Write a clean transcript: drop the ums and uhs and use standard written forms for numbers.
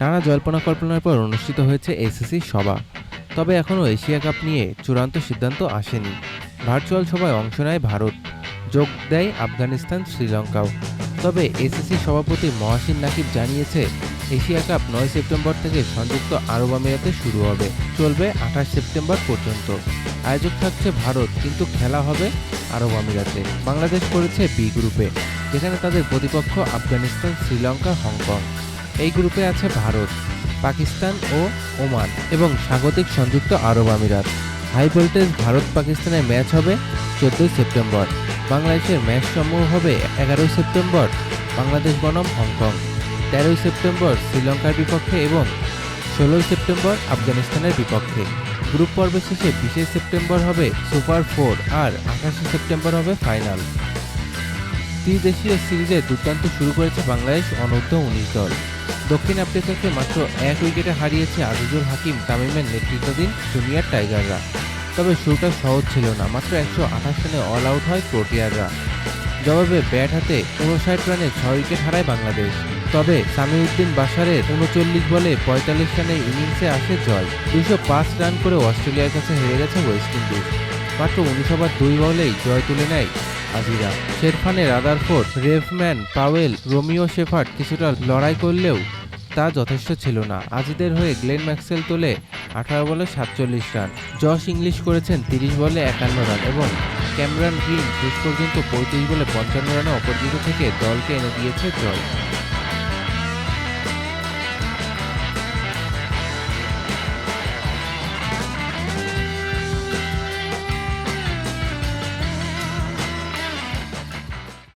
নানা জল্পনা কল্পনার পর অনুষ্ঠিত হয়েছে এসিসি সভা। তবে এখনও এশিয়া কাপ নিয়ে চূড়ান্ত সিদ্ধান্ত আসেনি। ভার্চুয়াল সভায় অংশ নেয় ভারত, যোগ দেয় আফগানিস্তান, শ্রীলঙ্কাও। তবে এসিসি সভাপতি মহসিন নাকিব জানিয়েছে, এশিয়া কাপ ৯ সেপ্টেম্বর থেকে সংযুক্ত আরব আমিরাতে শুরু হবে, চলবে ২৮ সেপ্টেম্বর পর্যন্ত। আয়োজক থাকছে ভারত, কিন্তু খেলা হবে আরব আমিরাতে। বাংলাদেশ পড়েছে বি গ্রুপে, যেখানে তাদের প্রতিপক্ষ আফগানিস্তান, শ্রীলঙ্কা, হংকং। এই গ্রুপে আছে ভারত, পাকিস্তান ও ওমান এবং স্বাগতিক সংযুক্ত আরব আমিরাত। হাই ভোল্টেজ ভারত পাকিস্তানের ম্যাচ হবে ১৪ সেপ্টেম্বর। বাংলাদেশের ম্যাচ সমূহ হবে ১১ সেপ্টেম্বর বাংলাদেশ বনাম হংকং, ১৩ সেপ্টেম্বর শ্রীলঙ্কার বিপক্ষে এবং ১৬ সেপ্টেম্বর আফগানিস্তানের বিপক্ষে। গ্রুপ পর্বের শেষে ২০ সেপ্টেম্বর হবে সুপার ৪ আর ২৮ সেপ্টেম্বর হবে ফাইনাল। ত্রিদেশীয় সিরিজে দুর্দান্ত শুরু করেছে বাংলাদেশ অনূর্ধ্ব-১৯ দল। দক্ষিণ আফ্রিকাকে মাত্র ১ উইকেটে হারিয়েছে আজিজুল হাকিম তামিমের নেতৃত্বাধীন জুনিয়র টাইগাররা। তবে শুরুটা সহজ ছিল না, মাত্র ১২৮ রানে অল আউট হয় প্রোটিয়াররা। জবাবে ব্যাট হাতে ৫৯ রানে ৬ উইকেট হারায় বাংলাদেশ। তবে সামিউদ্দিন বাশারের ৩৯ বলে ৪৫ রানের ইনিংসে আসে জয়। ২০৫ রান করে অস্ট্রেলিয়ার কাছে হেরে গেছে ওয়েস্ট ইন্ডিজ। মাত্র ১৯ ওভার ২ বলেই জয় তুলে নেয় Ajira. শেরফানে Rutherford, রেভম্যান, Powell, Romeo shepherd কিছুটা লড়াই করলেও তা যথেষ্ট ছিল না। আজিদের হয়ে গ্লেন ম্যাক্সওয়েল তোলে ১৮ বলে ৪৭ রান। জশ ইংলিশ করেছেন ৩০ বলে ৫১ রান এবং ক্যামেরন গ্রিন শেষ পর্যন্ত ৩৫ বলে ৫৫ রানে অপরাজিত থেকে দলকে এনে দিয়েছে জয়।